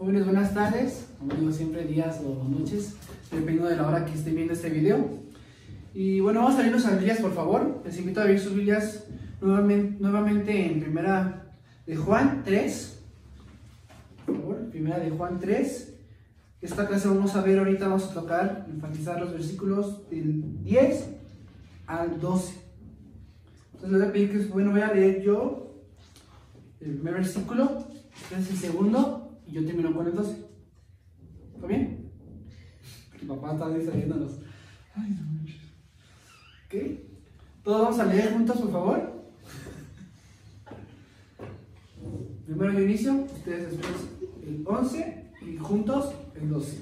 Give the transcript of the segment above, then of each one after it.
Jóvenes, buenas tardes, como digo siempre, días o noches, dependiendo de la hora que estén viendo este video. Y bueno, vamos a abrir nuestras Biblias, por favor. Les invito a abrir sus Biblias nuevamente en Primera de Juan 3. Por favor, Primera de Juan 3. Esta clase vamos a ver ahorita, vamos a tocar, enfatizar los versículos del 10 al 12. Entonces les voy a pedir que, bueno, voy a leer yo el primer versículo, este es el segundo, y yo termino con el 12. ¿Está bien? Porque papá está distrayéndonos. Ay, no. ¿Ok? Todos vamos a leer juntos, por favor. Primero yo inicio, ustedes después el 11 y juntos el 12.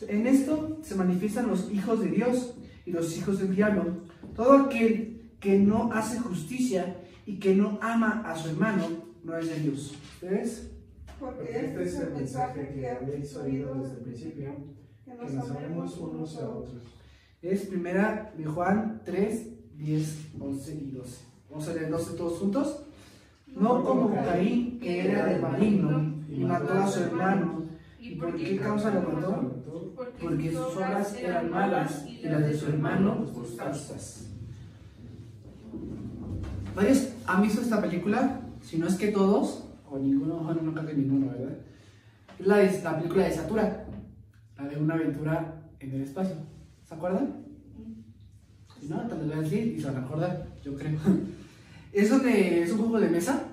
En esto se manifiestan los hijos de Dios y los hijos del diablo. Todo aquel que no hace justicia y que no ama a su hermano no es de Dios. ¿Ustedes? Porque este es el mensaje que habéis oído desde el principio, que nos amemos unos a otros. Es Primera de Juan 3, 10, 11 y 12. Vamos a leer 12 todos juntos. No como Caín, que era de maligno y mató a su hermano. ¿Y por qué causa lo mató? Porque sus obras eran malas y las de su hermano justas. ¿Varios han visto esta película? Si no es que todos, o ninguno, bueno, no creo que ninguno, ¿verdad? Es la película de Satura, la de una aventura en el espacio. ¿Se acuerdan? Si no, te lo voy a decir y se van a acordar, yo creo. Es un juego de mesa.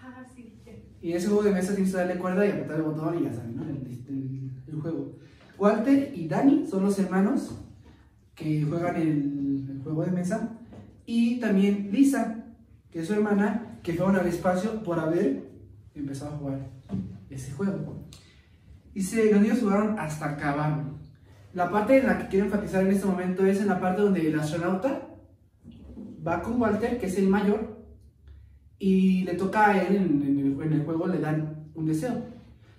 Ah, sí. Y en ese juego de mesa tienes que darle cuerda y apretar el botón y ya saben, ¿no? El juego. Walter y Danny son los hermanos que juegan el juego de mesa. Y también Lisa, que es su hermana, que fueron al espacio por haber empezado a jugar ese juego. Y los niños jugaron hasta acabar. La parte en la que quiero enfatizar en este momento es en la parte donde el astronauta va con Walter, que es el mayor, y le toca a él en el juego, le dan un deseo.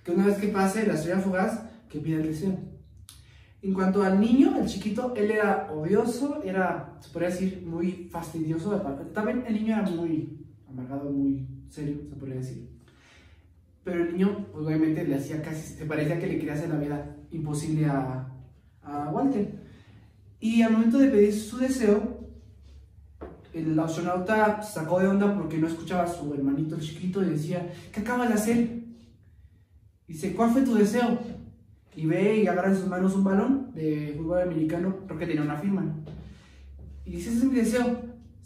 Que una vez que pase la estrella fugaz, que pida el deseo. En cuanto al niño, el chiquito, él era odioso, era, se podría decir, muy fastidioso. También el niño era muy amargado, muy serio, se podría decir. Pero el niño, pues, obviamente, le hacía casi, se parecía que le quería hacer la vida imposible a Walter. Y al momento de pedir su deseo, el astronauta se sacó de onda porque no escuchaba a su hermanito el chiquito y decía: ¿qué acabas de hacer? Y dice: ¿cuál fue tu deseo? Y ve y agarra en sus manos un balón de fútbol americano, creo que tenía una firma. Y dice: ese es mi deseo.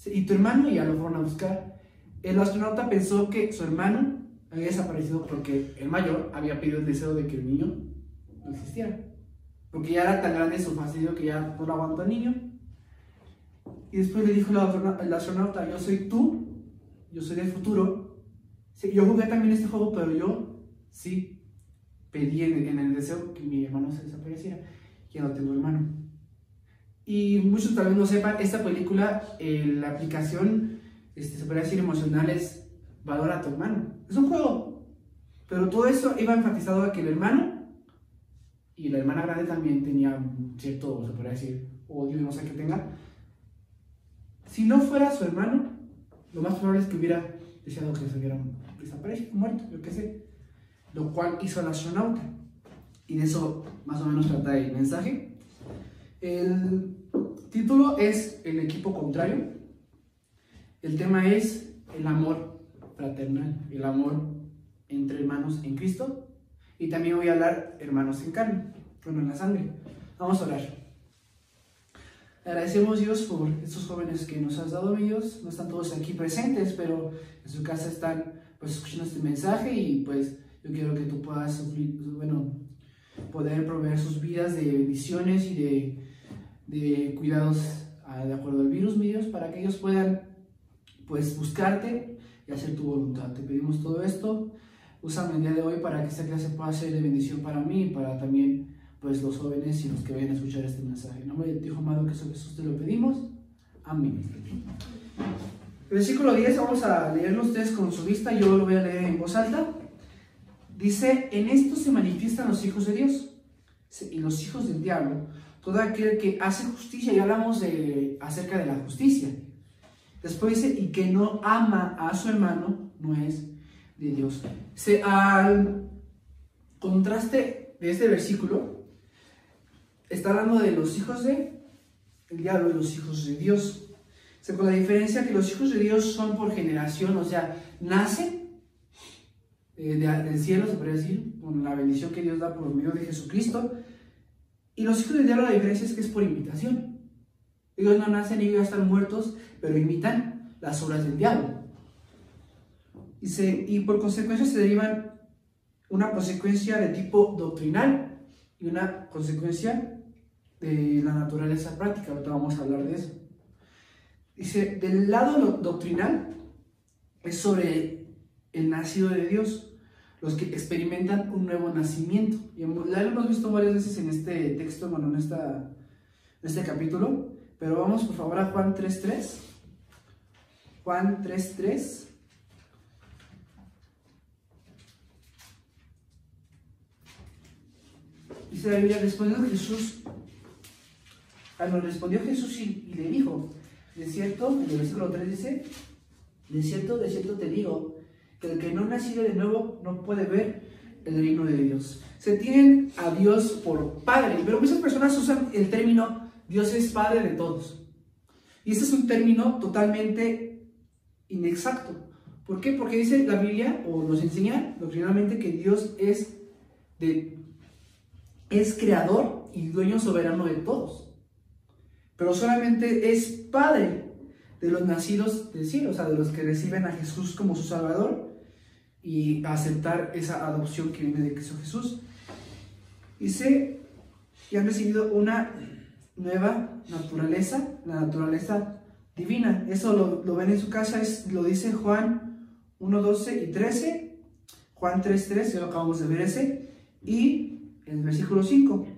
¿Y tu hermano? Y ya lo fueron a buscar. El astronauta pensó que su hermano había desaparecido porque el mayor había pedido el deseo de que el niño no existiera. Porque ya era tan grande su fastidio que ya no lo aguantó el niño. Y después le dijo el astronauta: yo soy tú, yo soy del futuro. Sí, yo jugué también este juego, pero yo sí pedí en el deseo que mi hermano se desapareciera. Ya no tengo hermano. Y muchos tal vez no sepan, esta película, la aplicación, se podría decir emocional, es valora a tu hermano. Es un juego. Pero todo eso iba enfatizado a que el hermano y la hermana grande también tenía cierto, se podría decir, odio, no sé qué tenga. Si no fuera su hermano, lo más probable es que hubiera deseado que se hubiera desaparecido, muerto, yo qué sé. Lo cual hizo el astronauta. Y de eso más o menos trata el mensaje. El título es El equipo contrario. El tema es el amor fraternal, el amor entre hermanos en Cristo. Y también voy a hablar hermanos en carne, bueno, en la sangre. Vamos a orar. Agradecemos, Dios, por estos jóvenes que nos has dado, Dios. No están todos aquí presentes, pero en su casa están, pues, escuchando este mensaje. Y pues yo quiero que tú puedas, bueno, poder proveer sus vidas de bendiciones y de cuidados de acuerdo al virus, mi Dios, para que ellos puedan, pues, buscarte y hacer tu voluntad. Te pedimos todo esto. Úsame el día de hoy para que esta clase pueda ser de bendición para mí y para también, pues, los jóvenes y los que vayan a escuchar este mensaje. En nombre de tu Hijo amado Jesús te lo pedimos. Amén. Versículo 10, vamos a leerlo ustedes con su vista. Yo lo voy a leer en voz alta. Dice: en esto se manifiestan los hijos de Dios y los hijos del diablo. Todo aquel que hace justicia, ya hablamos acerca de la justicia. Después dice: y que no ama a su hermano no es de Dios. contraste de este versículo, está hablando de los hijos del diablo y los hijos de Dios. O sea, con la diferencia que los hijos de Dios son por generación, o sea, nacen del cielo, se podría decir, con la bendición que Dios da por medio de Jesucristo. Y los hijos del diablo, la diferencia es que es por imitación. Ellos no nacen, ellos ya están muertos, pero imitan las obras del diablo. Y por consecuencia se derivan una consecuencia de tipo doctrinal y una consecuencia de la naturaleza práctica. Ahorita vamos a hablar de eso. Dice, del lado doctrinal es sobre el nacido de Dios, los que experimentan un nuevo nacimiento. Y ya lo hemos visto varias veces en este texto, bueno, en este capítulo, pero vamos por favor a Juan 3.3. Juan 3.3. Dice la Biblia, respondió Jesús y le dijo, de cierto, en el versículo 3 dice, de cierto te digo, que el que no ha nacido de nuevo no puede ver el reino de Dios. Se tienen a Dios por Padre, pero muchas personas usan el término Dios es Padre de todos. Y este es un término totalmente inexacto. ¿Por qué? Porque dice la Biblia, o nos enseña doctrinalmente, que Dios es creador y dueño soberano de todos. Pero solamente es Padre de los nacidos del cielo, o sea, de los que reciben a Jesús como su Salvador y aceptar esa adopción que viene de Cristo Jesús. Dice que han recibido una nueva naturaleza, la naturaleza divina. Eso lo ven en su casa, lo dice Juan 1:12 y 13, Juan 3:3, ya lo acabamos de ver ese, y el versículo 5,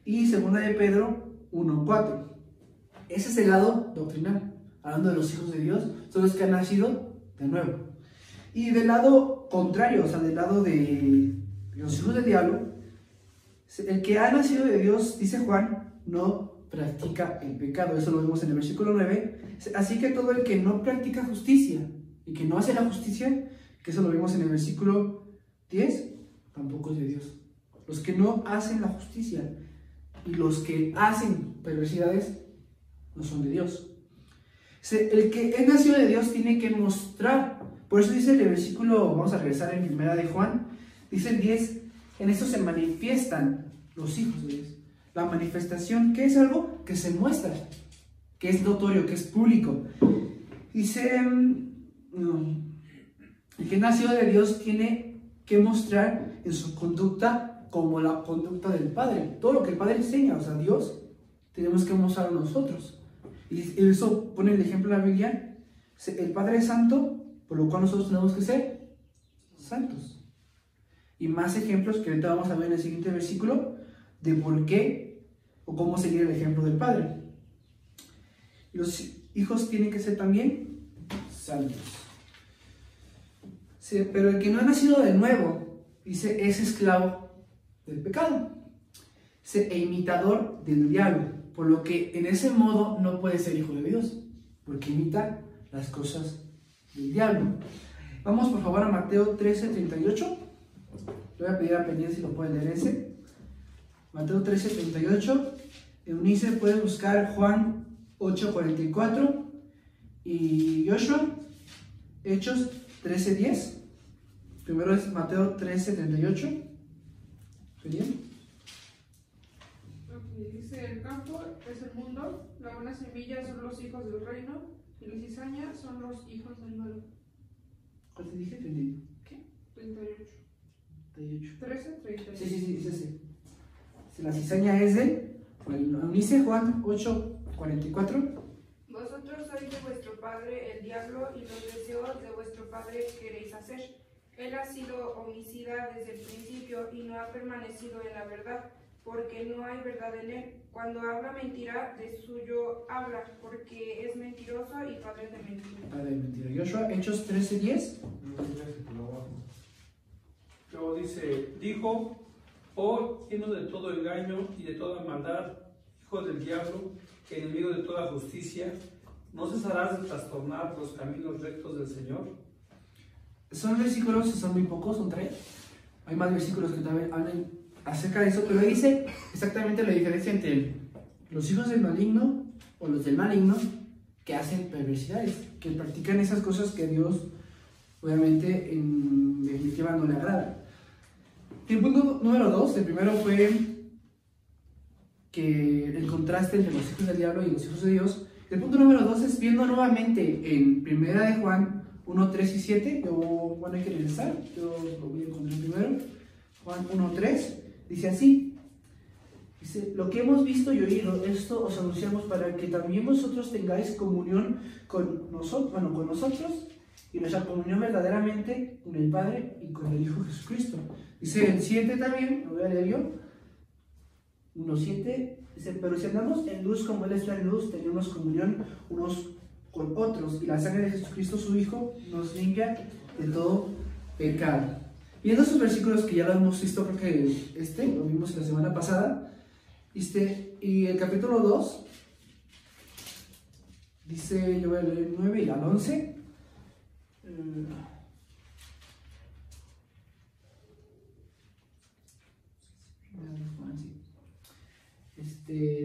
y 2 de Pedro 1:4. Ese es el lado doctrinal, hablando de los hijos de Dios, son los que han nacido de nuevo. Y del lado contrario, o sea, del lado de los hijos del diablo, el que ha nacido de Dios, dice Juan, no practica el pecado. Eso lo vemos en el versículo 9. Así que todo el que no practica justicia y que no hace la justicia, que eso lo vemos en el versículo 10, tampoco es de Dios. Los que no hacen la justicia y los que hacen perversidades no son de Dios. El que es nacido de Dios tiene que mostrar. Por eso dice el versículo, vamos a regresar en primera de Juan, dice el 10, en esto se manifiestan los hijos de Dios. La manifestación, que es algo que se muestra, que es notorio, que es público. Dice, el que es nacido de Dios tiene que mostrar en su conducta como la conducta del Padre. Todo lo que el Padre enseña, o sea, Dios, tenemos que mostrarlo nosotros. Y eso pone el ejemplo en la Biblia. El Padre es santo, por lo cual nosotros tenemos que ser santos. Y más ejemplos que ahorita vamos a ver en el siguiente versículo de por qué o cómo seguir el ejemplo del Padre. Los hijos tienen que ser también santos. Sí, pero el que no ha nacido de nuevo, dice, es esclavo del pecado, e imitador del diablo. Por lo que en ese modo no puede ser hijo de Dios, porque imita las cosas del diablo. Vamos por favor a Mateo 13:38. Le voy a pedir a Peña si lo pueden leer ese. Mateo 13:38. Eunice puede buscar Juan 8:44 y Joshua Hechos 13:10. Primero es Mateo 13:38. ¿Bien? Dice, el campo es el mundo, la buena semilla son los hijos del reino, y la cizaña son los hijos del mal. ¿Cuál te dije? ¿Qué? 38. 13:38. Sí, es ese. Si la cizaña es dice Juan 8:44. Vosotros sois de vuestro padre el diablo, y los deseos de vuestro padre queréis hacer. Él ha sido homicida desde el principio y no ha permanecido en la verdad, porque no hay verdad en él. Cuando habla mentira, de suyo habla, porque es mentiroso y padre de mentira. Padre de mentira. Joshua, Hechos 13:10. Luego dice, dijo, oh, lleno de todo engaño y de toda maldad, hijo del diablo, enemigo de toda justicia, ¿no cesarás de trastornar los caminos rectos del Señor? Son versículos, son muy pocos, son 3. hay más versículos que también hablan acerca de eso, pero dice exactamente la diferencia entre los hijos del maligno o los del maligno que hacen perversidades, que practican esas cosas que a Dios obviamente en definitiva no le agrada. El punto número 2, el primero fue que el contraste entre los hijos del diablo y los hijos de Dios. El punto número 2 es viendo nuevamente en 1 de Juan 1, 3 y 7. Bueno, hay que regresar, yo lo voy a encontrar primero. Juan 1, 3 dice así. Dice, lo que hemos visto y oído, esto os anunciamos para que también vosotros tengáis comunión con nosotros, y nuestra comunión verdaderamente con el Padre y con el Hijo Jesucristo. Dice el 7 también, lo voy a leer yo, 1:7, dice, pero si andamos en luz como Él está en luz, tenemos comunión unos con otros, y la sangre de Jesucristo su Hijo nos limpia de todo pecado. Viendo esos versículos que ya lo hemos visto, creo que lo vimos la semana pasada, y el capítulo 2, dice, yo voy a leer el 9 y al 11,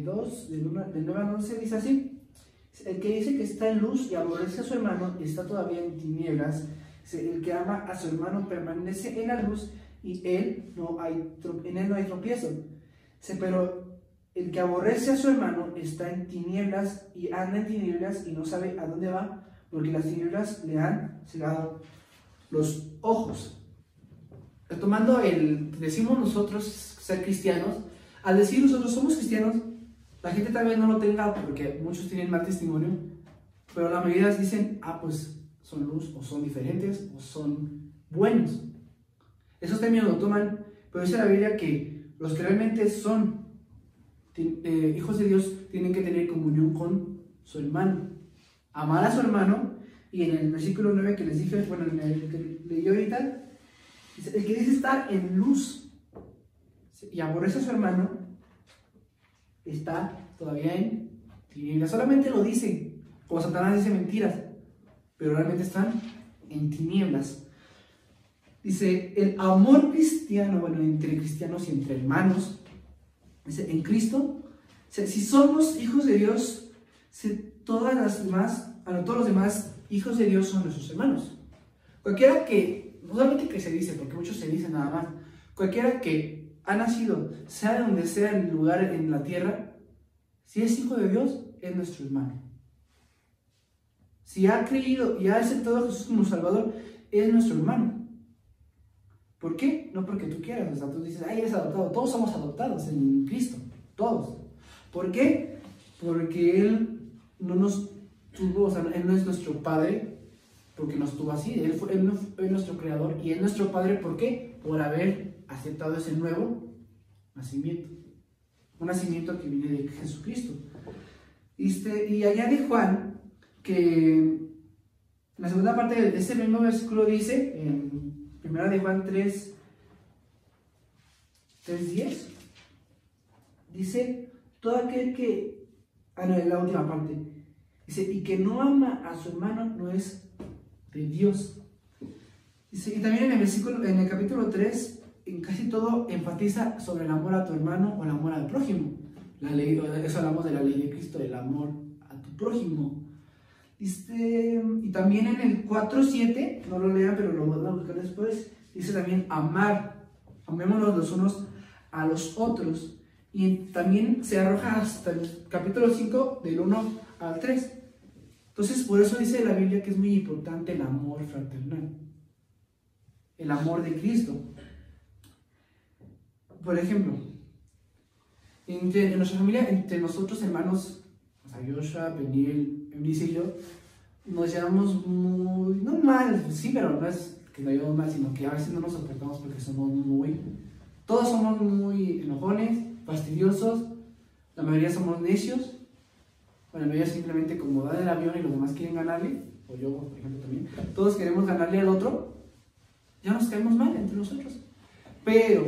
2, del 9 al 11 dice así: el que dice que está en luz y aborrece a su hermano está todavía en tinieblas. El que ama a su hermano permanece en la luz y en él no hay tropiezo. Pero el que aborrece a su hermano está en tinieblas y anda en tinieblas y no sabe a dónde va, porque las tinieblas le han cegado los ojos. Retomando decimos nosotros ser cristianos, al decir nosotros somos cristianos, la gente tal vez no lo tenga porque muchos tienen mal testimonio, pero la mayoría dicen, pues son luz, o son diferentes, o son buenos. Esos términos lo toman, pero dice la Biblia que los que realmente son hijos de Dios tienen que tener comunión con su hermano, amar a su hermano. Y en el versículo 9 que les dije, bueno, en el que leí ahorita, dice, el que dice estar en luz y aborrece a su hermano está todavía en tinieblas. Solamente lo dicen, como Satanás dice mentiras, pero realmente están en tinieblas. Dice, el amor cristiano, bueno, entre cristianos y entre hermanos, dice, en Cristo, si somos hijos de Dios, todos los demás hijos de Dios son nuestros hermanos. Cualquiera que, no solamente que se dice, porque muchos se dicen nada más, cualquiera que ha nacido, sea de donde sea el lugar en la tierra, si es hijo de Dios, es nuestro hermano. Si ha creído y ha aceptado a Jesús como Salvador, es nuestro hermano. ¿Por qué? No porque tú quieras, o sea, tú dices, eres adoptado. Todos somos adoptados en Cristo, todos. ¿Por qué? Porque Él no nos tuvo, o sea, Él no es nuestro Padre porque nos tuvo así. Él es nuestro Creador y es nuestro Padre, ¿por qué? Por haber aceptado ese nuevo nacimiento. Un nacimiento que viene de Jesucristo. Y añade Juan que en la segunda parte de ese mismo versículo dice, en 1 de Juan 3:10, dice, todo aquel que, en la última parte, dice, y que no ama a su hermano no es de Dios. Dice, y también en el capítulo 3, en casi todo enfatiza sobre el amor a tu hermano o el amor al prójimo. Eso hablamos de la ley de Cristo, del amor a tu prójimo. Dice, y también en el 4:7, no lo lean, pero lo van a buscar después, dice también amémonos los unos a los otros. Y también se arroja hasta el capítulo 5, del 1 al 3. Entonces, por eso dice la Biblia que es muy importante el amor fraternal, el amor de Cristo. Por ejemplo, en nuestra familia, entre nosotros hermanos, o sea, Joshua, Peniel, Eunice y yo, nos llevamos muy, no mal, sí, pero no es que nos llevamos mal, sino que a veces no nos soportamos porque todos somos muy enojones, fastidiosos, la mayoría somos necios, bueno, la mayoría simplemente como dan el avión y los demás quieren ganarle, o yo, por ejemplo, también, todos queremos ganarle al otro, ya nos caemos mal entre nosotros. Pero,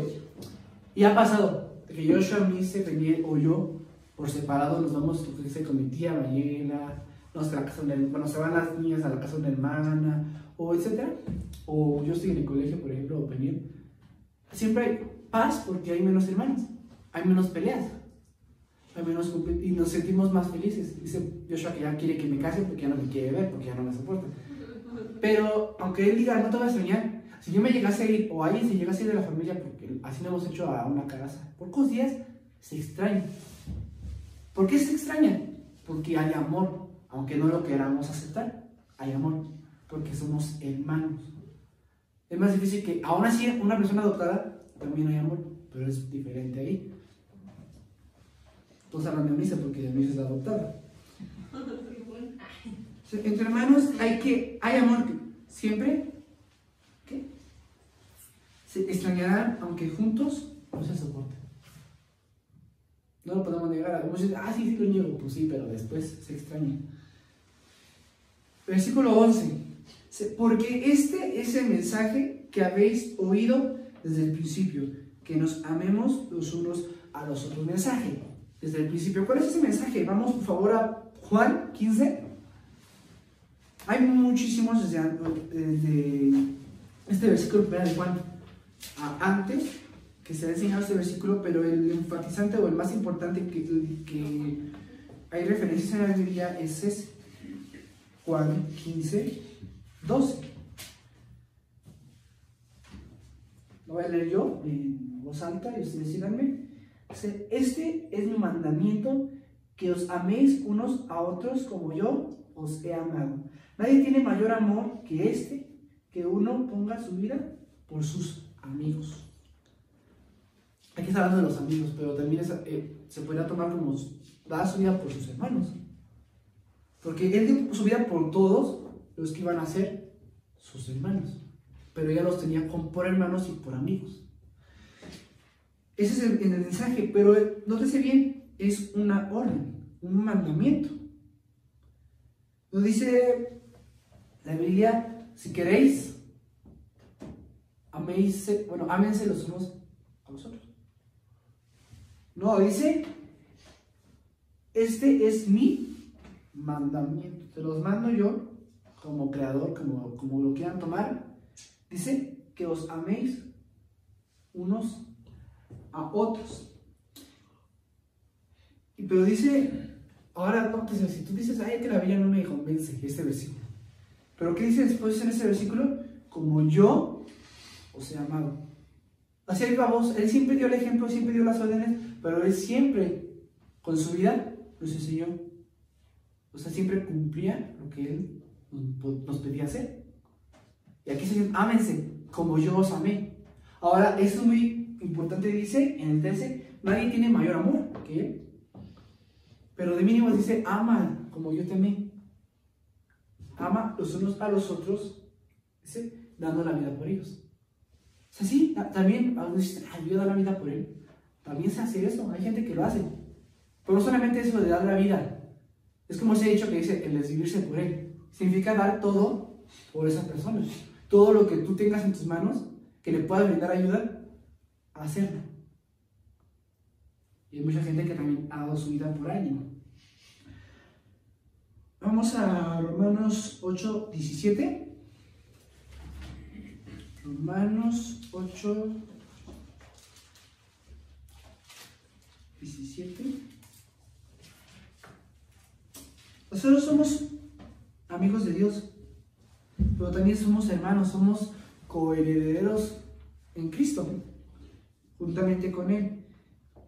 y ha pasado, que Joshua, Eunice, Peniel o yo, por separado, nos vamos con mi tía Mayela, cuando se van las niñas a la casa de una hermana, o etcétera, o yo estoy en el colegio, por ejemplo, o Peniel, siempre hay paz porque hay menos hermanos, hay menos peleas, hay menos y nos sentimos más felices. Dice Joshua que ya quiere que me case porque ya no me quiere ver, porque ya no me soporta. Pero aunque él diga, no te voy a extrañar, si yo me llegase a ir, o alguien se llegase a ir de la familia, porque así lo hemos hecho a una casa, pocos días se extraña. ¿Por qué se extraña? Porque hay amor, aunque no lo queramos aceptar, hay amor, porque somos hermanos. Es más difícil que, aún así, una persona adoptada también hay amor, pero es diferente ahí. Todos hablan de Eunice porque Eunice es la adoptada. Entre hermanos hay amor siempre. ¿Qué? Se extrañarán aunque juntos no se soporten. No lo podemos negar. Algunos dicen, sí lo niego. Pues sí, pero después se extraña. Versículo 11. Porque este es el mensaje que habéis oído desde el principio, que nos amemos los unos a los otros. Mensaje desde el principio. ¿Cuál es ese mensaje? Vamos por favor a Juan 15. Hay muchísimos desde este versículo primero de Juan antes que se ha enseñado este versículo, pero el enfatizante o el más importante que hay referencias en la Biblia es ese. Juan 15, 12. Lo voy a leer yo en voz alta y ustedes síganme. Este es mi mandamiento, que os améis unos a otros como yo os he amado. Nadie tiene mayor amor que este, que uno ponga su vida por sus amigos. Aquí está hablando de los amigos, pero también se podría tomar como dar su vida por sus hermanos. Porque él dio su vida por todos los que iban a ser sus hermanos. Pero ella los tenía por hermanos y por amigos. Ese es el mensaje, pero nótese bien, es una orden, un mandamiento. Nos dice la Biblia, si queréis, ámense los unos a los otros. No, dice, este es mi mandamiento. Se los mando yo, como creador, como lo quieran tomar. Dice que os améis unos a otros. Pero dice, ahora nótese, si tú dices, que la Biblia no me convence, este versículo. Pero ¿qué dice después en ese versículo? Como yo os he amado. Así es, vamos, él siempre dio el ejemplo, siempre dio las órdenes, pero él siempre, con su vida, nos enseñó. O sea, siempre cumplía lo que él nos pedía hacer. Y aquí se dice, ámense, como yo os amé. Ahora, eso es muy importante, dice, en el 13, nadie tiene mayor amor que él. Pero de mínimo dice, ama como yo te amé. Ama los unos a los otros, dice, dando la vida por ellos. O sea, sí, también algunos dicen, yo voy a dar la vida por él. También se hace eso, hay gente que lo hace. Pero no solamente eso de dar la vida. Es como ese dicho que dice, el desvivirse por él. Significa dar todo por esa persona. Todo lo que tú tengas en tus manos, que le pueda brindar ayuda, a hacerlo. Y hay mucha gente que también ha dado su vida por alguien. Vamos a Romanos 8, 17. Romanos 8, 17. Nosotros somos amigos de Dios, pero también somos hermanos, somos coherederos en Cristo, juntamente con Él.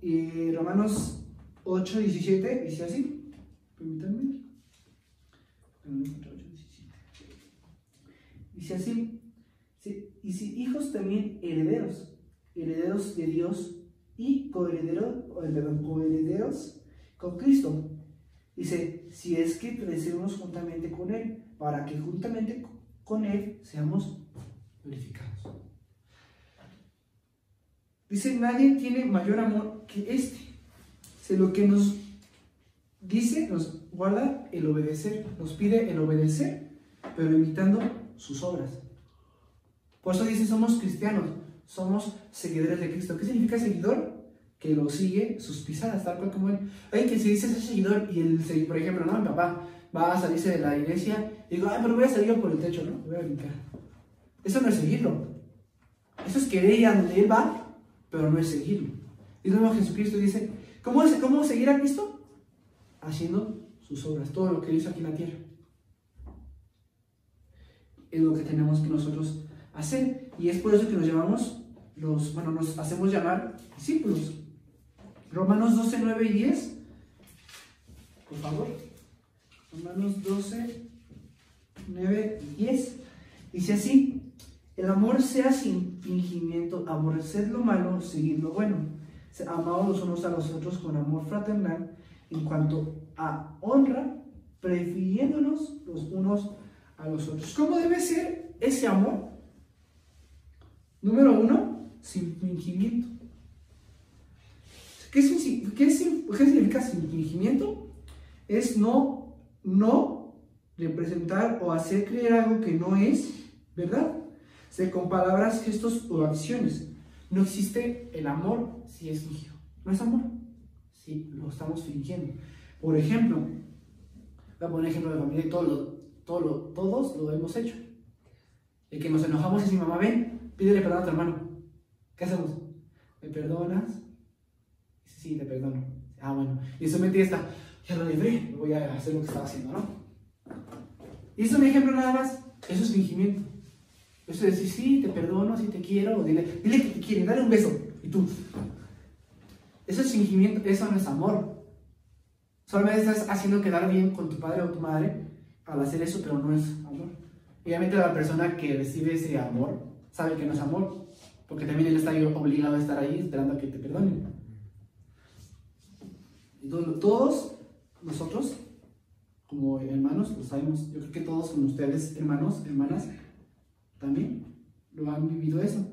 Y Romanos 8, 17 dice así, permítanme. Dice así, y si hijos también herederos de Dios y coherederos con Cristo. Dice, si es que crecemos juntamente con Él, para que juntamente con Él seamos glorificados. Dice, nadie tiene mayor amor que este. Lo que nos dice, nos guarda el obedecer, nos pide el obedecer, pero imitando sus obras. Por eso dice, somos cristianos, somos seguidores de Cristo. ¿Qué significa seguidor? Que lo sigue sus pisadas, tal cual como él. Oye, que si dice ser seguidor y el seguidor, por ejemplo, no, mi papá va a salirse de la iglesia y digo, pero voy a salir por el techo, ¿no? Voy a brincar. Eso no es seguirlo. Eso es querer ir a donde Él va, pero no es seguirlo. Y luego Jesucristo dice, ¿cómo seguir a Cristo? Haciendo sus obras, todo lo que Él hizo aquí en la tierra. Es lo que tenemos que nosotros hacer. Y es por eso que nos llamamos, nos hacemos llamar discípulos. Romanos 12, 9 y 10. Por favor. Romanos 12, 9 y 10. Dice así: el amor sea sin fingimiento, aborreced lo malo, seguid lo bueno. Amaos los unos a los otros con amor fraternal, en cuanto a honra, prefiriéndonos los unos a los otros. ¿Cómo debe ser ese amor? Número 1, sin fingimiento. ¿Qué significa sin fingimiento? Es no representar o hacer creer algo que no es verdad. Con palabras, gestos o acciones. No existe el amor si es fingido. No es amor si lo estamos fingiendo. Por ejemplo, voy a poner ejemplo de familia y todos lo hemos hecho. El que nos enojamos es mi mamá, ven, pídele perdón a tu hermano. ¿Qué hacemos? ¿Me perdonas? Sí, te perdono. Ah, bueno. Y eso me esta, ya lo libré, voy a hacer lo que estaba haciendo, ¿no? Y eso es un ejemplo nada más. Eso es fingimiento. Eso es decir, sí, te perdono, sí te quiero, dile que te quiere, dale un beso. Y tú. Eso es fingimiento, eso no es amor. Solamente estás haciendo quedar bien con tu padre o tu madre al hacer eso, pero no es amor. Obviamente la persona que recibe ese amor sabe que no es amor, porque también él está obligado a estar ahí esperando a que te perdonen. Entonces, todos nosotros, como hermanos, lo sabemos. Yo creo que todos con ustedes, hermanos, hermanas, también lo han vivido eso.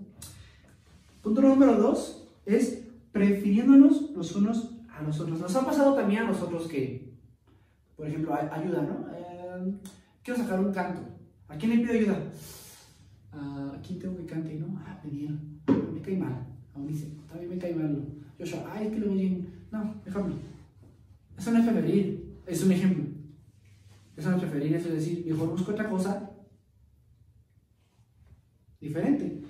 Punto número 2 es prefiriéndonos los unos a los otros. Nos ha pasado también a nosotros que, por ejemplo, ayuda, ¿no? Quiero sacar un canto. ¿A quién le pido ayuda? ¿A quién tengo que cante? ¿No? Daniel. Me cae mal. Aún dice, también me cae mal. Joshua, es que lo oyen. No, déjame. Eso no es preferir. Es un ejemplo. Eso no es preferir, eso es decir, mejor busco otra cosa diferente.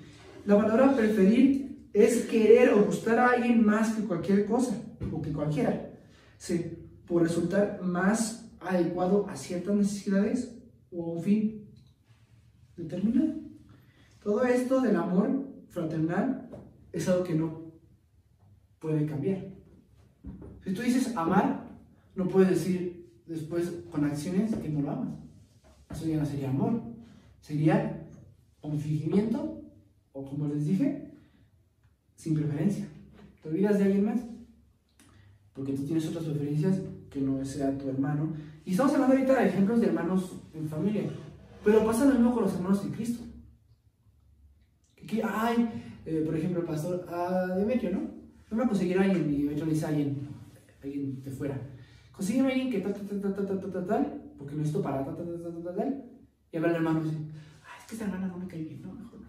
La palabra preferir es querer o gustar a alguien más que cualquier cosa o que cualquiera, sí, por resultar más adecuado a ciertas necesidades o a un fin determinado. Todo esto del amor fraternal es algo que no puede cambiar. Si tú dices amar, no puedes decir después con acciones que no lo amas. Eso ya no sería amor, sería un fingimiento, o como les dije, sin preferencia. Te olvidas de alguien más porque tú tienes otras preferencias que no sea tu hermano. Y estamos hablando ahorita de ejemplos de hermanos en familia, pero pasa lo mismo con los hermanos en Cristo. Por ejemplo, el pastor Demetrio, ¿no? No me va a conseguir a alguien, y Demetrio le dice a alguien de fuera, consígueme a alguien que tal, porque necesito para tal, y habla el hermano y dice, es que esta hermana no me cae bien, no, mejor no.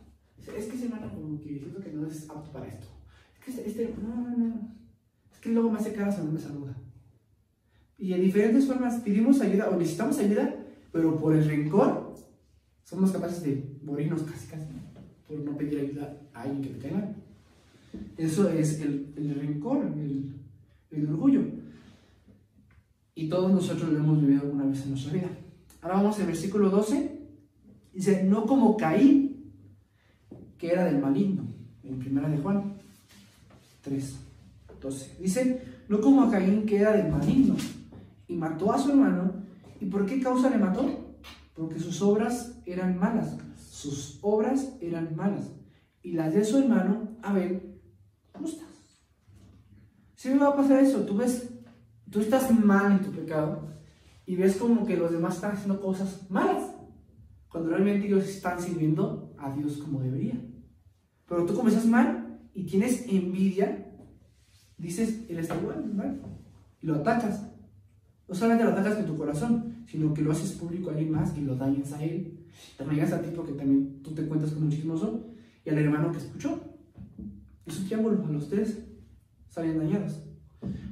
Es que esa hermana como que siento que no es apto para esto. Es que no. Es que luego me hace caras o no me saluda. Y de diferentes formas pedimos ayuda o necesitamos ayuda, pero por el rencor somos capaces de morirnos casi, por no pedir ayuda a alguien que te cae mal. Eso es el rencor, el orgullo. Y todos nosotros lo hemos vivido alguna vez en nuestra vida. Ahora vamos al versículo 12. Dice, no como Caín, que era del maligno, en 1 de Juan 3:12. Dice, no como Caín, que era del maligno, y mató a su hermano. ¿Y por qué causa le mató? Porque sus obras eran malas. Sus obras eran malas. Y las de su hermano, Abel, justas. Si me va a pasar eso, tú estás mal en tu pecado, y ves como que los demás están haciendo cosas malas, cuando realmente ellos están sirviendo a Dios como debería. Pero tú como estás mal y tienes envidia, dices, él está igual, mal, y lo atacas. No solamente lo atacas en tu corazón, sino que lo haces público a alguien más y lo dañas a él. También a ti porque también tú te cuentas como un chismoso, y al hermano que escuchó. Es un triángulo, a los tres salen dañados.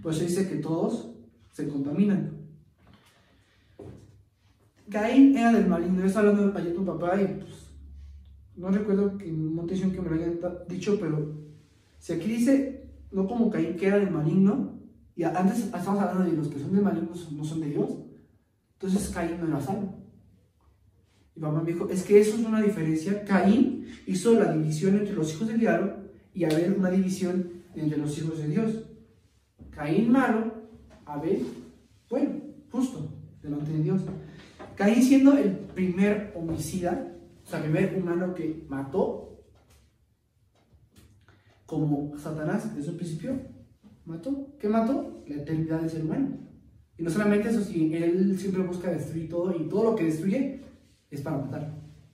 Por eso dice que todos se contaminan. Caín era del maligno. Yo estaba hablando de tu papá y pues no recuerdo que en una atención que me lo hayan dicho, pero si aquí dice, no como Caín que era del maligno, y antes estamos hablando de los que son del maligno no son de Dios, entonces Caín no era salvo. Y mamá me dijo, es que eso es una diferencia. Caín hizo la división entre los hijos del diablo y Abel una división entre los hijos de Dios. Caín malo, Abel bueno, justo, delante de Dios. Caín siendo el primer homicida, o sea, el primer humano que mató, como Satanás desde un principio mató. ¿Qué mató? La eternidad del ser humano. Y no solamente eso, si él siempre busca destruir todo, y todo lo que destruye es para matar.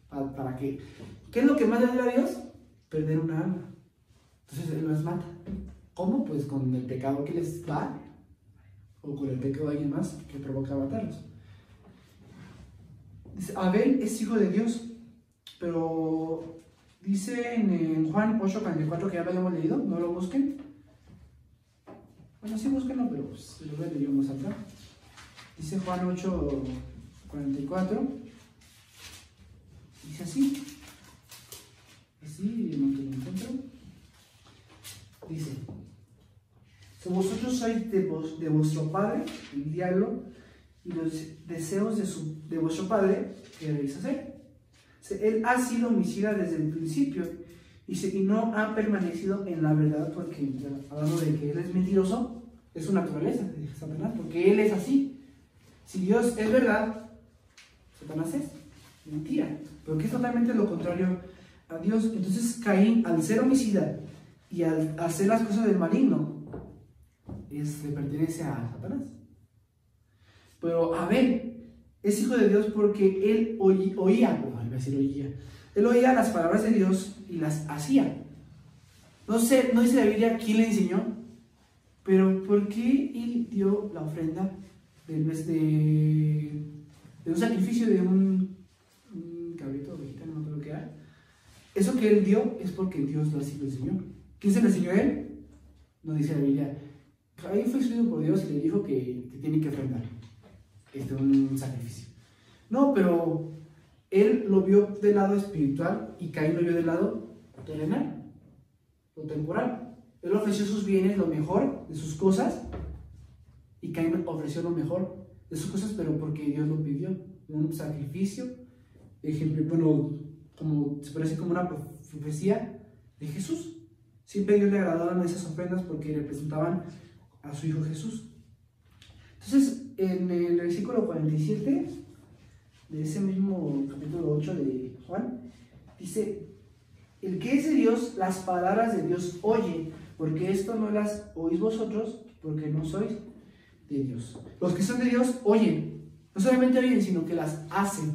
¿Para qué? ¿Qué es lo que más le duele a Dios? Perder una alma. Entonces él los mata. ¿Cómo? Pues con el pecado que les da, o con el pecado de alguien más que provoca matarlos. Dice, Abel es hijo de Dios, pero dice en Juan 8:44, que ya lo habíamos leído, no lo busquen. Bueno, sí búsquenlo, pero pues lo voy a leer más acá. Dice Juan 8:44, dice así, no te lo encuentro. Dice, si vosotros sois de vuestro padre, el diablo, y los deseos de vuestro padre, ¿qué debéis hacer? Él ha sido homicida desde el principio, y no ha permanecido en la verdad, porque hablando de que él es mentiroso, es su naturaleza, de Satanás, porque él es así. Si Dios es verdad, Satanás es mentira, porque es totalmente lo contrario a Dios. Entonces Caín, al ser homicida y al hacer las cosas del maligno, le pertenece a Satanás. Pero Abel es hijo de Dios porque él oía las palabras de Dios y las hacía. No dice la Biblia quién le enseñó, pero ¿por qué él dio la ofrenda de un sacrificio de un cabrito, ovejita, no me acuerdo qué era? Eso que él dio es porque Dios lo enseñó. ¿Quién se lo enseñó a él? No dice la Biblia. Ahí fue instruido por Dios y le dijo que tiene que ofrendar un sacrificio. No, pero él lo vio del lado espiritual y Caín lo vio del lado terrenal, lo temporal. Él ofreció sus bienes, lo mejor de sus cosas, y Caín ofreció lo mejor de sus cosas, pero porque Dios lo pidió, un sacrificio, ejemplo, bueno, como se puede decir como una profecía de Jesús. Siempre a Dios le agradaban esas ofrendas porque representaban a su Hijo Jesús. Entonces, en el versículo 47 de ese mismo capítulo 8 de Juan, dice, el que es de Dios, las palabras de Dios oye, porque esto no las oís vosotros, porque no sois de Dios. Los que son de Dios oyen, no solamente oyen, sino que las hacen.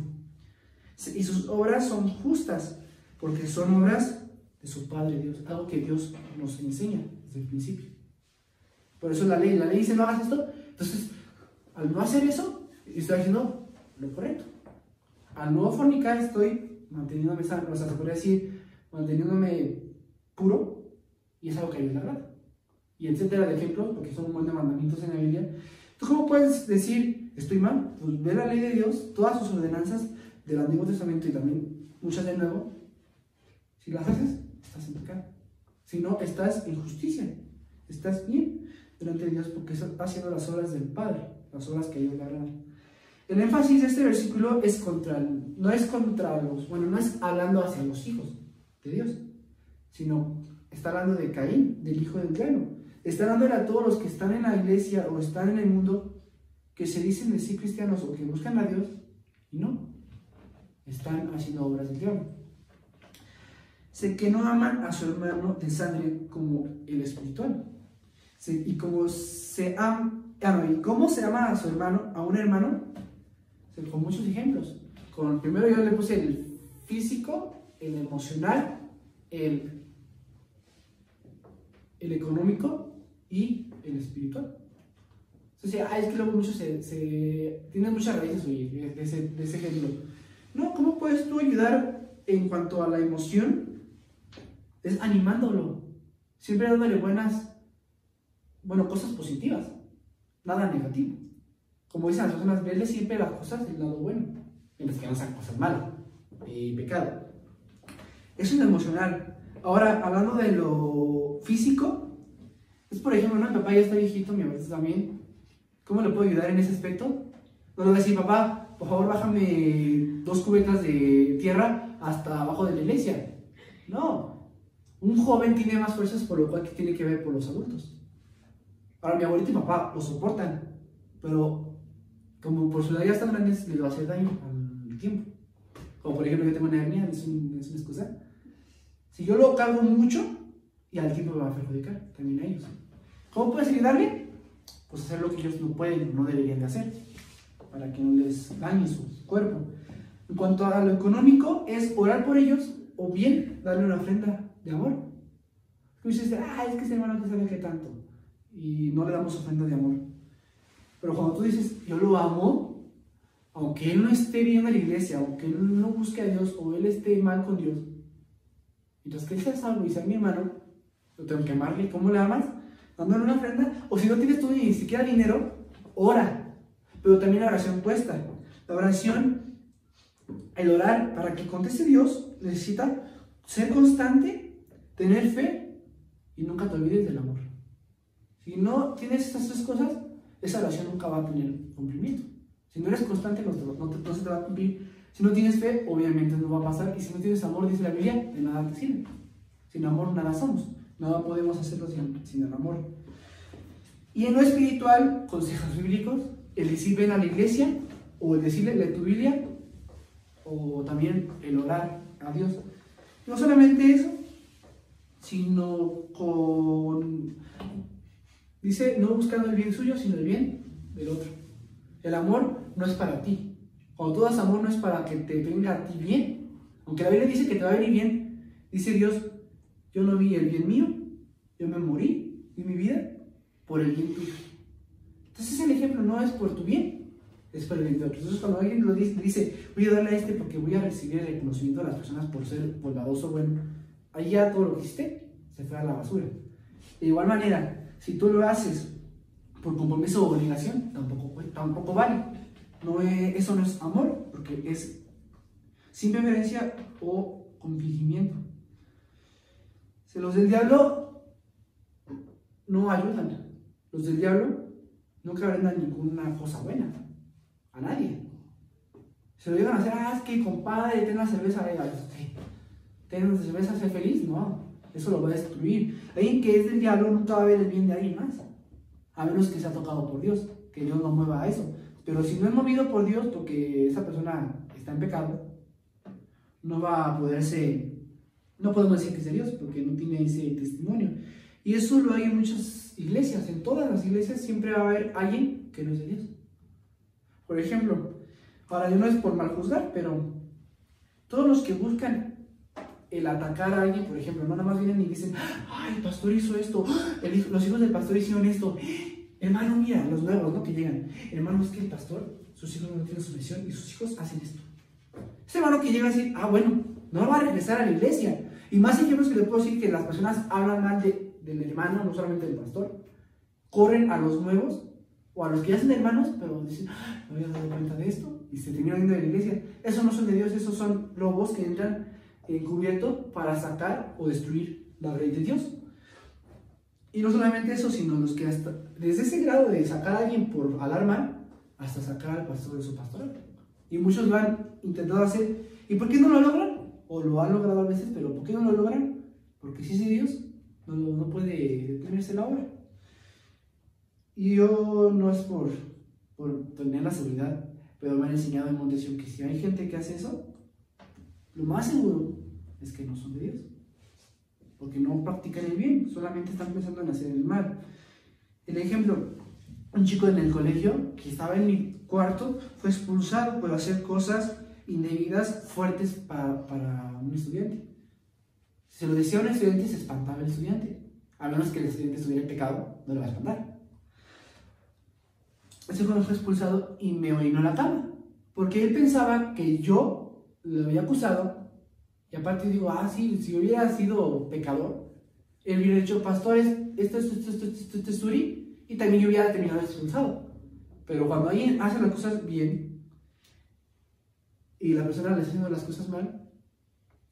Y sus obras son justas, porque son obras de su Padre Dios, algo que Dios nos enseña desde el principio. Por eso la ley dice no hagas esto. Entonces, al no hacer eso, estoy haciendo lo correcto. Al no fornicar, estoy manteniéndome sano, o sea, se podría decir, manteniéndome puro, y es algo que a Dios le agrada. Y etcétera de ejemplos, porque son un montón de mandamientos en la Biblia. ¿Tú cómo puedes decir, estoy mal? Pues ve la ley de Dios, todas sus ordenanzas del Antiguo Testamento y también muchas del Nuevo. Si las haces, estás en pecado. Si no, estás en justicia. Estás bien delante de Dios porque estás haciendo las obras del Padre, las obras que a Dios le agradan. El énfasis de este versículo es no es hablando hacia los hijos de Dios, sino está hablando de Caín, del hijo del diablo. Está hablando a todos los que están en la iglesia o están en el mundo que se dicen decir cristianos o que buscan a Dios y no, están haciendo obras del diablo. Sé que no aman a su hermano de sangre como el espiritual. Y cómo se ama a su hermano, a un hermano, con muchos ejemplos. Primero yo le puse el físico, el emocional, el económico y el espiritual. Entonces, es que luego muchos tienen muchas raíces de ese ejemplo. No, ¿cómo puedes tú ayudar en cuanto a la emoción? Es animándolo, siempre dándole cosas positivas, nada negativo. Como dicen las personas, verle siempre las cosas del lado bueno, mientras que no sean cosas malas y pecado. Eso es lo emocional. Ahora, hablando de lo físico, es por ejemplo, mi papá ya está viejito, mi abuelito también. ¿Cómo le puedo ayudar en ese aspecto? No le voy a decir, papá, por favor, bájame 2 cubetas de tierra hasta abajo de la iglesia. No. Un joven tiene más fuerzas, por lo cual que tiene que ver por los adultos. Ahora, mi abuelito y papá lo soportan, pero como por su edad ya están grandes, les va a hacer daño al tiempo. Como por ejemplo, yo tengo una hernia, es una excusa. Si yo lo cargo mucho, y al tiempo me va a perjudicar también a ellos. ¿Cómo puedes ayudarle? Pues hacer lo que ellos no pueden, no deberían de hacer, para que no les dañe su cuerpo. En cuanto a lo económico, es orar por ellos, o bien darle una ofrenda de amor. Tú dices, es que ese hermano que sabe que tanto, y no le damos ofrenda de amor. Pero cuando tú dices, yo lo amo, aunque él no esté bien en la iglesia, aunque él no busque a Dios, o él esté mal con Dios, mientras que él sea salvo y sea mi hermano, yo tengo que amarle. ¿Cómo le amas? Dándole una ofrenda. O si no tienes tú ni siquiera dinero, ora. Pero también la oración cuesta. La oración, el orar para que conteste Dios, necesita ser constante, tener fe y nunca te olvides del amor. Si no tienes estas 3 cosas, esa oración nunca va a tener cumplimiento. Si no eres constante, no se te va a cumplir. Si no tienes fe, obviamente no va a pasar. Y si no tienes amor, dice la Biblia, de nada te sirve. Sin amor nada somos. Nada podemos hacerlo sin el amor. Y en lo espiritual, consejos bíblicos, el decir ven a la iglesia, o el decirle lee tu Biblia, o también el orar a Dios. No solamente eso, sino dice, no buscando el bien suyo, sino el bien del otro. El amor no es para ti. Cuando tú das amor no es para que te venga a ti bien. Aunque la Biblia dice que te va a venir bien, dice Dios, yo no vi el bien mío, yo me morí en mi vida por el bien tuyo. Entonces el ejemplo no es por tu bien, es por el bien de otros. Entonces cuando alguien lo dice, voy a darle a este porque voy a recibir el reconocimiento de las personas por ser bondadoso, bueno, ahí ya todo lo que hiciste se fue a la basura. De igual manera, si tú lo haces por compromiso o obligación, tampoco vale. Eso no es amor, porque es sin preferencia o con fingimiento. Los del diablo no ayudan. Los del diablo nunca brindan ninguna cosa buena a nadie. Se lo llegan a hacer, es que compadre, ten una cerveza, ten una cerveza, sé feliz. No, eso lo va a destruir. Alguien que es del diablo nunca va a ver el bien de alguien más, a menos que sea tocado por Dios, que Dios no mueva a eso. Pero si no es movido por Dios, porque esa persona está en pecado, no va a poderse, no podemos decir que es de Dios, porque no tiene ese testimonio. Y eso lo hay en muchas iglesias. En todas las iglesias siempre va a haber alguien que no es de Dios. Por ejemplo, ahora yo no es por mal juzgar, pero todos los que buscan el atacar a alguien, por ejemplo, no nada más vienen y dicen, el pastor hizo esto, los hijos del pastor hicieron esto. Hermano, mira, los nuevos, ¿no? Que llegan. Hermano, es que el pastor, sus hijos no tienen su misión y sus hijos hacen esto. Ese hermano que llega a decir, bueno, no va a regresar a la iglesia. Y más ejemplos que le puedo decir que las personas hablan mal del hermano, no solamente del pastor, corren a los nuevos o a los que ya son hermanos, pero dicen, no había dado cuenta de esto y se terminan yendo de la iglesia. Esos no son de Dios, esos son lobos que entran encubierto para sacar o destruir la ley de Dios. Y no solamente eso, sino los que hasta desde ese grado de sacar a alguien por alarma hasta sacar al pastor de su pastoral. Y muchos lo han intentado hacer. ¿Y por qué no lo logran? O lo han logrado a veces, pero ¿por qué no lo logran? Porque si es de Dios, no puede detenerse la obra. Y yo no es por tener la seguridad, pero me han enseñado en Montesión que si hay gente que hace eso, lo más seguro es que no son de Dios. Porque no practican el bien, solamente están pensando en hacer el mal. El ejemplo, un chico en el colegio que estaba en mi cuarto fue expulsado por hacer cosas indebidas fuertes para un estudiante. Si se lo decía a un estudiante, se espantaba el estudiante. A menos que el estudiante estuviera en pecado, no le va a espantar. Ese joven fue expulsado y me orinó la cama, porque él pensaba que yo lo había acusado. Y aparte digo, sí, si hubiera sido pecador, él hubiera dicho, pastores, esto es Suri, y también yo hubiera terminado expulsado. Pero cuando alguien hace las cosas bien y la persona le está haciendo las cosas mal,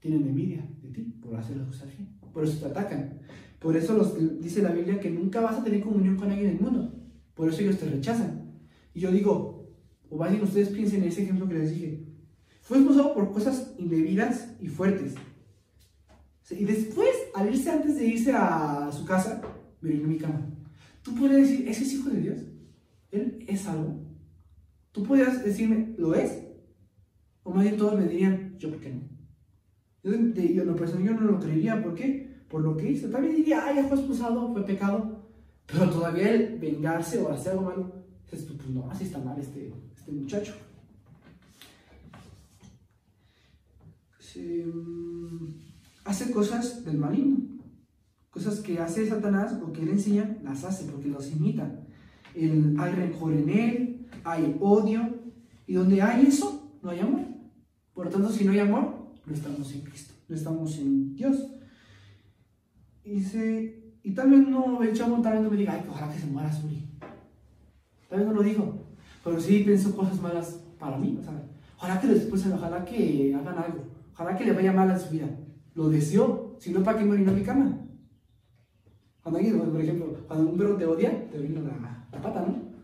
tienen envidia de ti por hacer las cosas bien. Por eso te atacan. Por eso dice la Biblia que nunca vas a tener comunión con alguien en el mundo. Por eso ellos te rechazan. Y yo digo, o más bien ustedes piensen en ese ejemplo que les dije. Fue expulsado por cosas indebidas y fuertes. Y después, al irse, antes de irse a su casa, me vino a mi cama. Tú podrías decir, ¿ese es hijo de Dios? ¿Él es algo? Tú podrías decirme, ¿lo es? O más bien todos me dirían, yo, ¿por qué no? Yo en lo personal yo no lo creería. ¿Por qué? Por lo que hizo. También diría, ya fue expulsado, fue pecado. Pero todavía el vengarse o hacer algo malo, dices, pues no, así está mal este muchacho. Hace cosas del maligno. Cosas que hace Satanás o que él enseña, las hace porque los imita. Hay rencor en él, hay odio. Y donde hay eso, no hay amor. Por lo tanto, si no hay amor, no estamos en Cristo, no estamos en Dios. Y tal vez no, el chavo tal vez no me diga, ay, ojalá que se muera Suri. Tal vez no lo dijo, pero sí pensó cosas malas para mí. O sea, ojalá que lo expulsen, ojalá que hagan algo, ojalá que le vaya mal a su vida. Lo deseo, si no, ¿para qué me orino a mi cama? Cuando alguien, por ejemplo, cuando un perro te odia, te orina la pata, ¿no?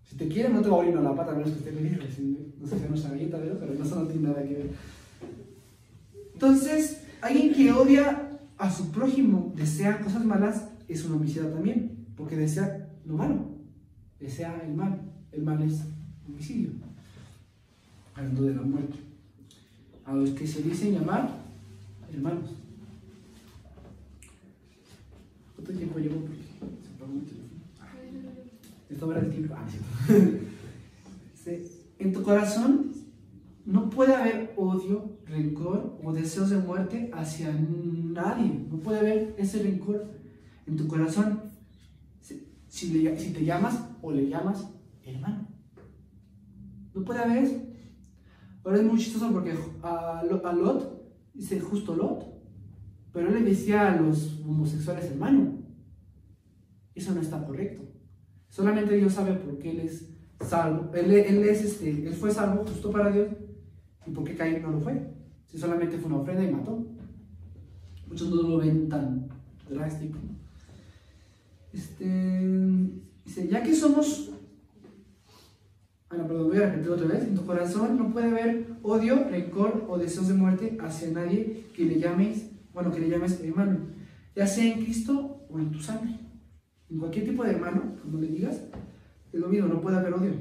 Si te quiere, no te va a orinar la pata, a menos que esté feliz. No sé si no sabía, pero eso no tiene nada que ver. Entonces, alguien que odia a su prójimo, desea cosas malas, es un homicida también, porque desea lo malo, desea el mal. El mal es homicidio. Hablando de la muerte. A los que se dicen llamar hermanos. ¿Cuánto tiempo llevo? Porque se apagó mi teléfono. Esto era el tiempo. En tu corazón no puede haber odio, rencor o deseos de muerte hacia nadie. No puede haber ese rencor en tu corazón si te llamas o le llamas hermano. No puede haber eso. Ahora es muy chistoso porque a Lot dice justo Lot, pero él le decía a los homosexuales hermano. Eso no está correcto. Solamente Dios sabe por qué él es salvo. Él fue salvo justo para Dios. ¿Y por qué Caín no lo fue? Si solamente fue una ofrenda y mató. Muchos no lo ven tan drástico. Dice, ya que somos... Bueno, perdón, voy a repetir otra vez. En tu corazón no puede haber odio, rencor o deseos de muerte hacia nadie que le llames hermano. Ya sea en Cristo o en tu sangre. En cualquier tipo de hermano, como le digas, es lo mismo, no puede haber odio.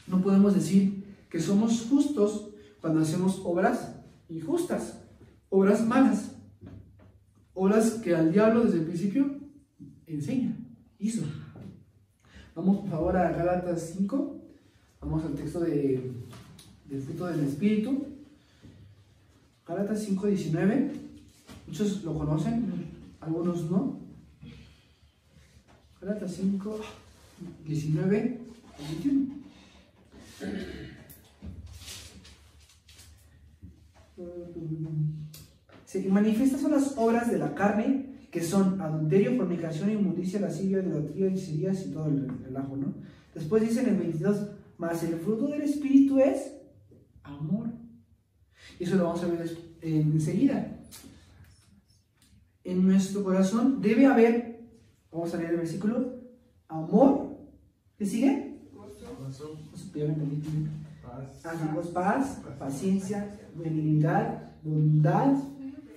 No podemos decir que somos justos cuando hacemos obras injustas, obras malas, obras que al diablo desde el principio enseña, hizo. Vamos por favor a Gálatas 5, vamos al texto del fruto del Espíritu. Gálatas 5:19, muchos lo conocen, algunos no. Gálatas 5, 19 al 21. Manifiestas son las obras de la carne, que son adulterio, fornicación, inmundicia, lascivia, idolatría, hechicerías y todo el relajo, ¿no? Después dice en el 22, mas el fruto del Espíritu es amor. Y eso lo vamos a ver enseguida. En nuestro corazón debe haber, vamos a leer el versículo, amor. ¿Qué sigue? Gozo, paz, paciencia, benignidad, bondad,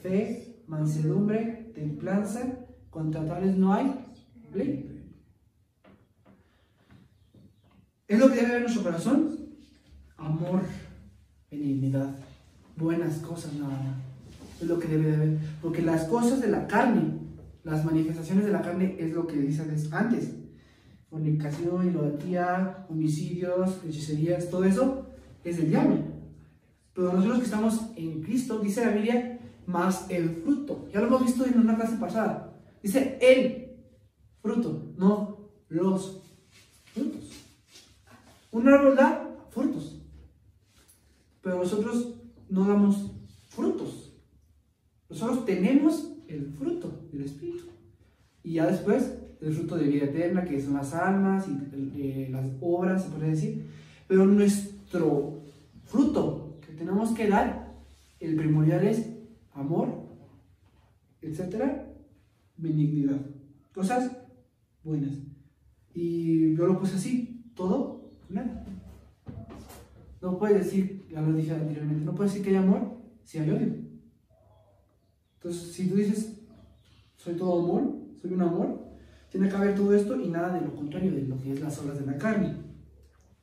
fe, mansedumbre, templanza. Contra tales no hay ley. ¿Es lo que debe haber en nuestro corazón? Amor, benignidad, buenas cosas, nada más. Es lo que debe de haber. Porque las cosas de la carne, las manifestaciones de la carne, es lo que dice antes. Fornicación, idolatría, homicidios, hechicerías, todo eso es del diablo. Pero nosotros que estamos en Cristo, dice la Biblia, más el fruto. Ya lo hemos visto en una clase pasada. Dice el fruto, no los frutos. Un árbol da frutos, pero nosotros no damos frutos. Nosotros tenemos el fruto del Espíritu. Y ya después, el fruto de vida eterna, que son las almas y las obras, se puede decir. Pero nuestro fruto que tenemos que dar, el primordial es amor, etcétera, benignidad, cosas buenas. Y yo lo puse así, todo, nada. No puedes decir, ya lo dije anteriormente, no puedes decir que hay amor si hay odio. Entonces, si tú dices, soy todo amor, soy un amor, tiene que haber todo esto y nada de lo contrario, de lo que es las obras de la carne.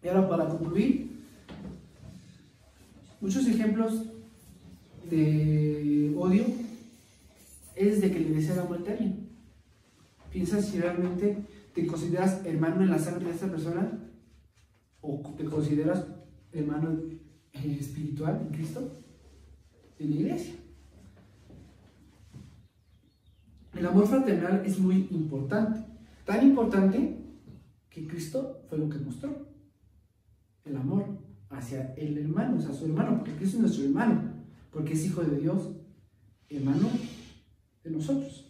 Y ahora, para concluir, muchos ejemplos de odio es de que le desea la muerte a alguien. Piensa si realmente te consideras hermano en la sangre de esta persona o te consideras hermano espiritual en Cristo, en la iglesia. El amor fraternal es muy importante, tan importante que Cristo fue lo que mostró. El amor hacia el hermano, o sea, su hermano, porque Cristo es nuestro hermano, porque es hijo de Dios, hermano de nosotros.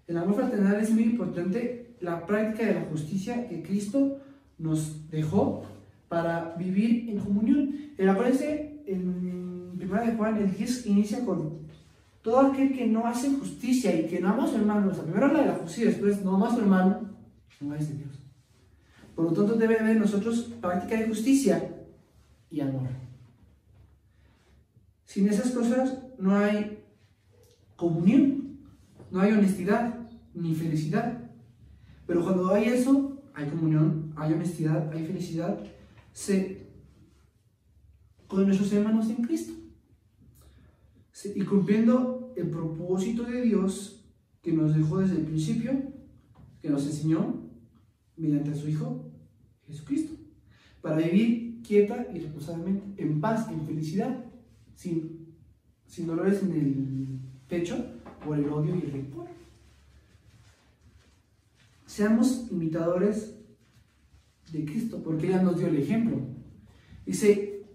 El amor fraternal es muy importante, la práctica de la justicia que Cristo nos dejó para vivir en comunión. Aparece en 1 de Juan, el 10 inicia con todo aquel que no hace justicia y que no ama a su hermano. O sea, primero habla de la justicia, después no ama a su hermano, no es de Dios. Por lo tanto, debe haber en nosotros práctica de justicia y amor. Sin esas cosas no hay comunión, no hay honestidad ni felicidad. Pero cuando hay eso, hay comunión, hay honestidad, hay felicidad, con nuestros hermanos en Cristo. Y cumpliendo el propósito de Dios que nos dejó desde el principio, que nos enseñó mediante su Hijo Jesucristo, para vivir quieta y reposadamente, en paz, en felicidad, sin dolores en el pecho por el odio y el rencor. Seamos imitadores de Cristo, porque ella nos dio el ejemplo. Dice,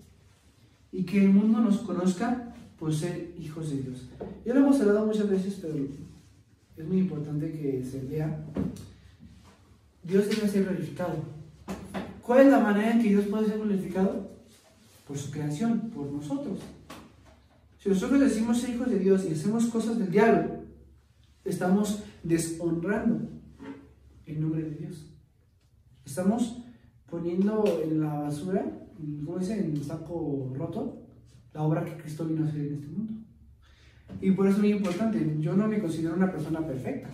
y que el mundo nos conozca por ser hijos de Dios. Ya lo hemos hablado muchas veces, pero es muy importante que se vea. Dios debe ser glorificado. ¿Cuál es la manera en que Dios puede ser glorificado? Por su creación, por nosotros. Si nosotros decimos ser hijos de Dios y hacemos cosas del diablo, estamos deshonrando el nombre de Dios. Estamos poniendo en la basura, ¿cómo dice? En el saco roto, la obra que Cristo vino a hacer en este mundo. Y por eso es muy importante. Yo no me considero una persona perfecta,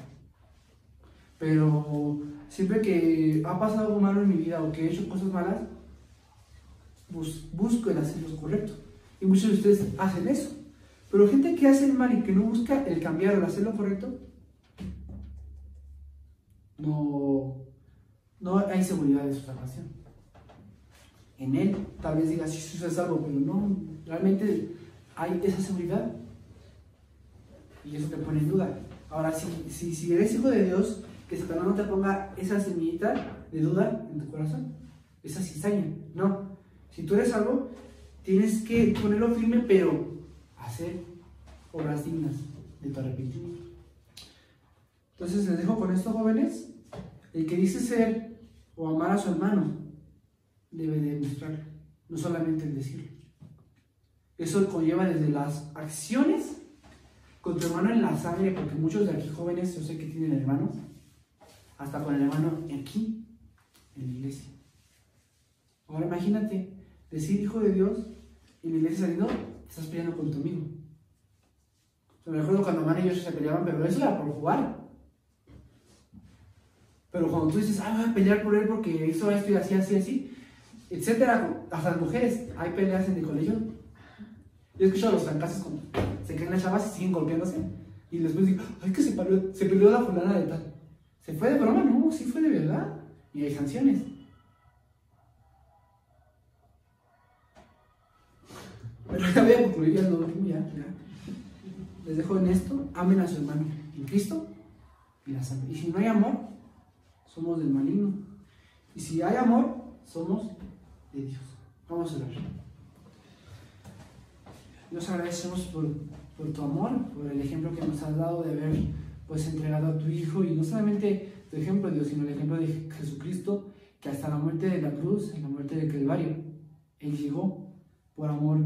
pero siempre que ha pasado algo malo en mi vida o que he hecho cosas malas, busco el hacer lo correcto. Y muchos de ustedes hacen eso. Pero gente que hace el mal y que no busca el cambiar o el hacer lo correcto, no hay seguridad de su salvación. En él tal vez diga, sí, eso es algo, pero no, realmente hay esa seguridad. Y eso te pone en duda. Ahora, si eres hijo de Dios, que Satanás no te ponga esa semillita de duda en tu corazón, esa cizaña. No. Si tú eres salvo, tienes que ponerlo firme, pero hacer obras dignas de tu arrepentimiento. Entonces les dejo con esto, jóvenes. El que dice ser o amar a su hermano debe de demostrarlo, no solamente el decirlo. Eso conlleva desde las acciones con tu hermano en la sangre, porque muchos de aquí jóvenes, yo sé que tienen hermanos, hasta con el hermano aquí, en la iglesia. Ahora imagínate, decir hijo de Dios y la iglesia saliendo, te estás peleando con tu amigo. Me recuerdo cuando Amanda y yo se peleaban, pero eso era por jugar. Pero cuando tú dices, voy a pelear por él porque hizo esto y así, etcétera, hasta las mujeres, hay peleas en el colegio. Yo he escuchado a los fracasos cuando se caen las chavas y siguen golpeándose. Y después digo, que se peleó la fulana de tal. ¿Se fue de broma? No, sí fue de verdad. Y hay sanciones. Pero ya voy a concluir ya lo último, ya. Les dejo en esto, amen a su hermano en Cristo y la sangre. Y si no hay amor, somos del maligno. Y si hay amor, somos de Dios. Vamos a orar. Dios, agradecemos por tu amor, por el ejemplo que nos has dado de haber entregado a tu Hijo, y no solamente tu ejemplo, Dios, sino el ejemplo de Jesucristo, que hasta la muerte de la cruz, en la muerte del Calvario, Él llegó por amor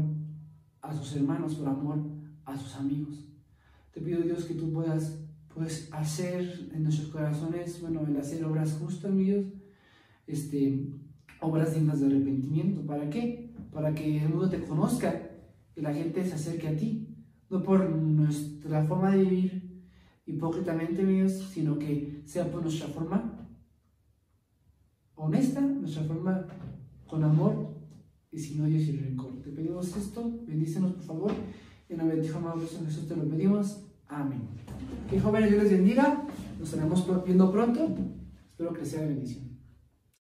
a sus hermanos, por amor a sus amigos. Te pido, Dios, que tú puedas pues, hacer en nuestros corazones, bueno, el hacer obras justas, mi Dios, obras dignas de arrepentimiento. ¿Para qué? Para que el mundo te conozca y la gente se acerque a ti, no por nuestra forma de vivir hipócritamente, mi Dios, sino que sea por nuestra forma honesta, nuestra forma con amor y sin odio y sin rencor. Te pedimos esto, bendícenos por favor, en el nombre de tu Hijo amado Jesús te lo pedimos, amén. Que jóvenes, Dios les bendiga, nos estaremos viendo pronto, espero que les sea de bendición.